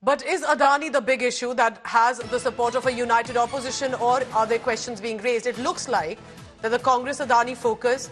But is Adani the big issue that has the support of a united opposition, or are there questions being raised? It looks like that the Congress-Adani focus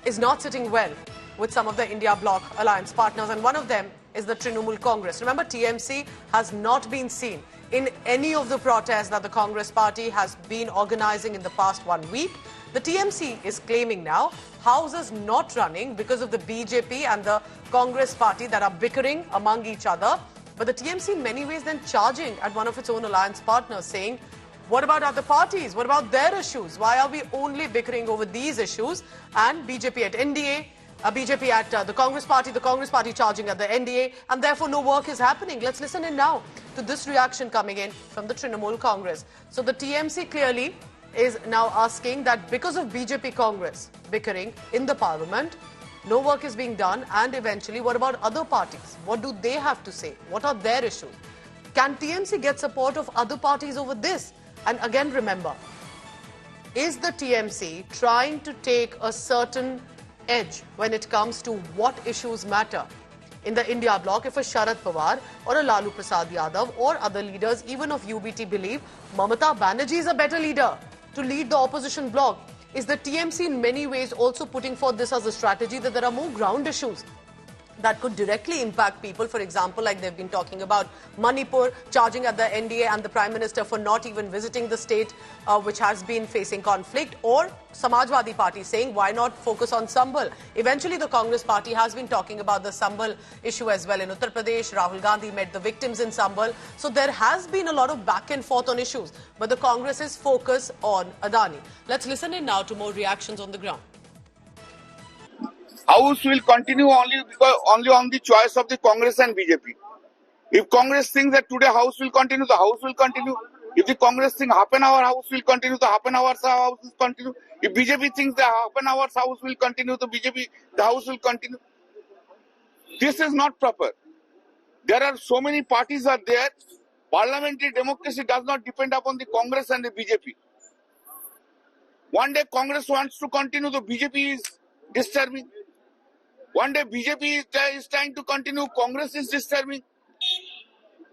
is not sitting well with some of the India bloc alliance partners, and one of them is the Trinamool Congress. Remember, TMC has not been seen in any of the protests that the Congress party has been organizing in the past 1 week. The TMC is claiming now houses not running because of the BJP and the Congress party that are bickering among each other. But the TMC in many ways then charging at one of its own alliance partners, saying, what about other parties? What about their issues? Why are we only bickering over these issues? And BJP at NDA, BJP at the Congress party charging at the NDA, and therefore no work is happening. Let's listen in now to this reaction coming in from the Trinamool Congress. So the TMC clearly is now asking that because of BJP Congress bickering in the parliament, no work is being done, and eventually what about other parties? What do they have to say? What are their issues? Can TMC get support of other parties over this? And again, remember, is the TMC trying to take a certain edge when it comes to what issues matter? In the India bloc, if a Sharad Pawar or a Lalu Prasad Yadav or other leaders, even of UBT, believe Mamata Banerjee is a better leader to lead the opposition bloc, is the TMC in many ways also putting forth this as a strategy that there are more ground issues that could directly impact people? For example, like they've been talking about Manipur, charging at the NDA and the Prime Minister for not even visiting the state which has been facing conflict, or Samajwadi Party saying, why not focus on Sambal? Eventually, the Congress party has been talking about the Sambal issue as well. In Uttar Pradesh, Rahul Gandhi met the victims in Sambal. So there has been a lot of back and forth on issues, but the Congress is focused on Adani. Let's listen in now to more reactions on the ground. House will continue only on the choice of the Congress and BJP. If Congress thinks that today House will continue, the House will continue. If the Congress thinks half an hour House will continue, the half an hour House will continue. If BJP thinks that half an hour House will continue, the House will continue. This is not proper. There are so many parties are there. Parliamentary democracy does not depend upon the Congress and the BJP. One day Congress wants to continue, the BJP is disturbing. One day BJP is trying to continue, Congress is disturbing.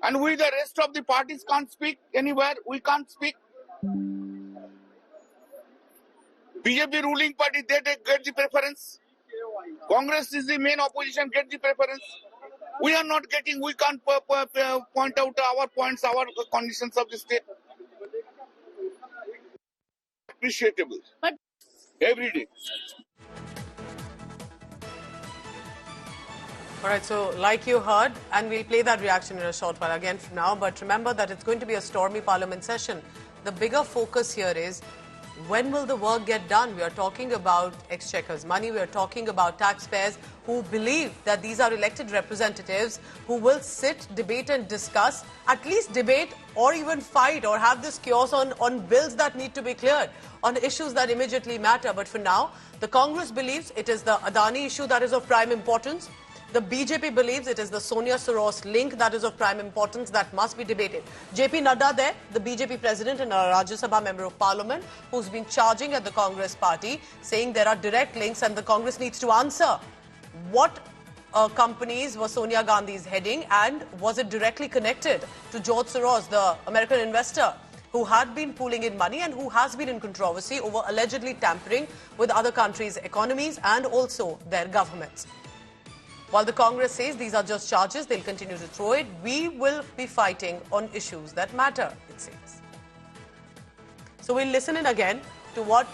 And we, the rest of the parties, can't speak anywhere. We can't speak. BJP ruling party, they get the preference. Congress is the main opposition, get the preference. We are not getting, we can't point out our points, our conditions of the state. Appreciable. But every day. All right, so like you heard, and we'll play that reaction in a short while again from now, but remember that it's going to be a stormy parliament session. The bigger focus here is, when will the work get done? We are talking about exchequer's money. We are talking about taxpayers who believe that these are elected representatives who will sit, debate and discuss, at least debate or even fight or have this chaos on bills that need to be cleared, on issues that immediately matter. But for now, the Congress believes it is the Adani issue that is of prime importance. The BJP believes it is the Sonia-Soros link that is of prime importance that must be debated. JP Nadda there, the BJP president and a Rajya Sabha member of parliament, who's been charging at the Congress party, saying there are direct links and the Congress needs to answer what companies were Sonia Gandhi's heading, and was it directly connected to George Soros, the American investor, who had been pooling in money and who has been in controversy over allegedly tampering with other countries' economies and also their governments. While the Congress says these are just charges, they'll continue to throw it. We will be fighting on issues that matter, it says. So we'll listen in again to what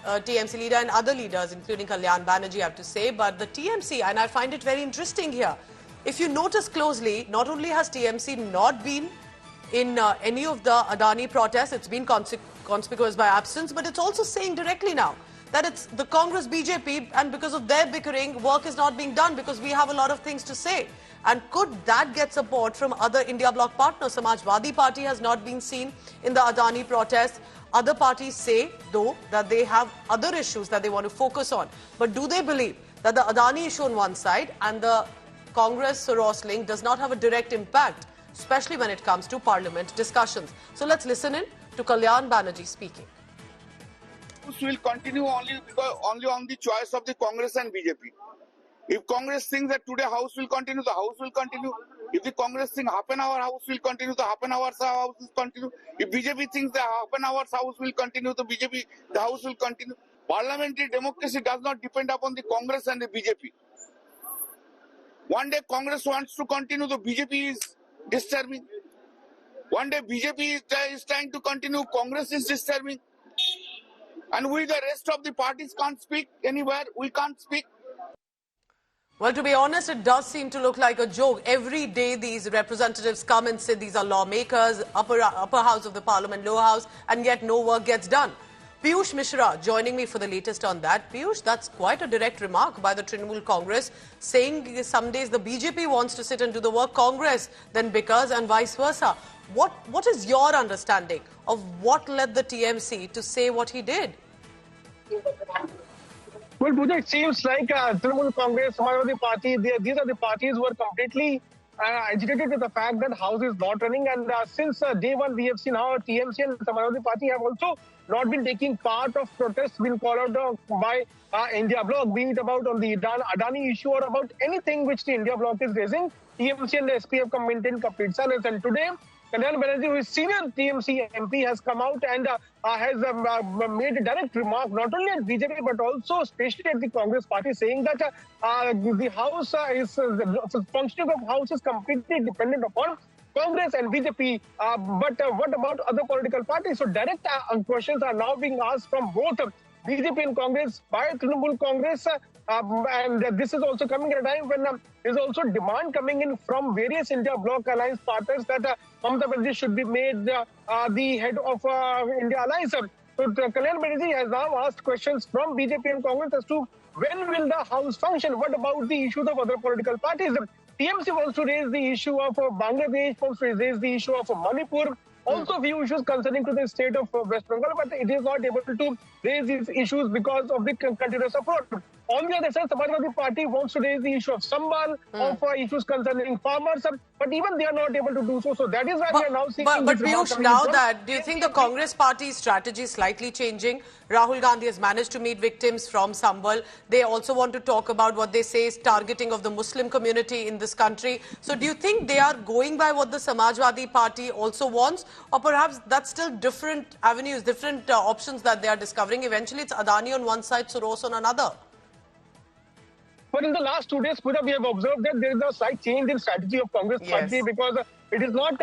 TMC leader and other leaders, including Kalyan Banerjee, have to say. But the TMC, and I find it very interesting here, if you notice closely, not only has TMC not been in any of the Adani protests, it's been conspicuous by absence, but it's also saying directly now that it's the Congress-BJP, and because of their bickering, work is not being done because we have a lot of things to say. And could that get support from other India bloc partners? Samajwadi Party has not been seen in the Adani protests. Other parties say, though, that they have other issues that they want to focus on. But do they believe that the Adani issue on one side and the Congress-Soros link does not have a direct impact, especially when it comes to parliament discussions? So let's listen in to Kalyan Banerjee speaking. House will continue only on the choice of the Congress and BJP. If Congress thinks that today House will continue, the House will continue. If the Congress thinks half an hour House will continue, the half an hour House will continue. If BJP thinks the half an hour House will continue, the House will continue. Parliamentary democracy does not depend upon the Congress and the BJP. One day Congress wants to continue, the BJP is disturbing. One day BJP is trying to continue, Congress is disturbing. And we, the rest of the parties, can't speak anywhere. We can't speak. Well, to be honest, it does seem to look like a joke. Every day these representatives come and say these are lawmakers, upper house of the parliament, lower house, and yet no work gets done. Piyush Mishra joining me for the latest on that. Piyush, that's quite a direct remark by the Trinamool Congress, saying some days the BJP wants to sit and do the work Congress, then bickers and vice versa. What is your understanding of what led the TMC to say what he did? Well, Pooja, it seems like Trinamool Congress, Samajwadi Party, these are the parties who are completely agitated with the fact that House is not running. And since day one, we have seen how TMC and Samajwadi Party have also not been taking part of protests being called out by India bloc, be it about on the Adani issue or about anything which the India bloc is raising. TMC and the SP have maintained complete silence. And today, Kalyan Banerjee, who is senior TMC MP, has come out and has made a direct remark not only at BJP but also especially at the Congress party, saying that the House the functioning of House is completely dependent upon Congress and BJP. But what about other political parties? So direct questions are now being asked from both BJP and Congress by Trinamool Congress. And this is also coming at a time when there's also demand coming in from various India bloc alliance partners that Mamata Banerjee should be made the head of India alliance. So Kalyan Banerjee has now asked questions from BJP and Congress as to when will the House function? What about the issues of other political parties? TMC wants to raise the issue of Bangladesh, wants to raise the issue of Manipur. Also, few issues concerning to the state of West Bengal, but it is not able to raise these issues because of the continuous support. On the other side, Samajwadi Party wants to raise the issue of Sambal, of issues concerning farmers, but even they are not able to do so. So that is why we are now seeing. But Piyush, now that, do you think the Congress party's strategy is slightly changing? Rahul Gandhi has managed to meet victims from Sambal. They also want to talk about what they say is targeting of the Muslim community in this country. So do you think they are going by what the Samajwadi Party also wants? Or perhaps that's still different avenues, different options that they are discovering? Eventually, it's Adani on one side, Soros on another. But in the last 2 days, Pooja, we have observed that there is a slight change in strategy of Congress party because it is not,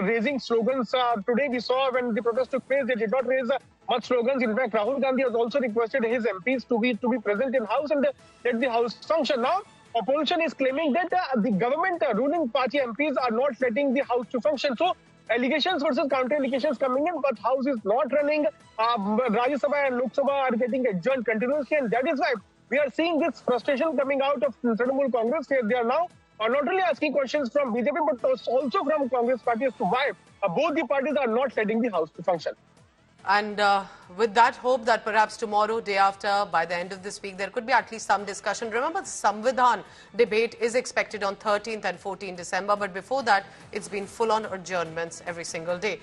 raising slogans. Today we saw when the protest took place, they did not raise much slogans. In fact, Rahul Gandhi has also requested his MPs to be present in House and let the House function. Now, opposition is claiming that the government ruling party MPs are not letting the House to function. So, allegations versus counter-allegations coming in, but House is not running. Rajya Sabha and Lok Sabha are getting adjourned continuously, and that is why we are seeing this frustration coming out of Trinamool Congress. They are now not only asking questions from BJP, but also from Congress party as to why both the parties are not letting the House to function. And with that hope that perhaps tomorrow, day after, by the end of this week, there could be at least some discussion. Remember, the Samvidhan debate is expected on 13th and 14th December. But before that, it's been full-on adjournments every single day.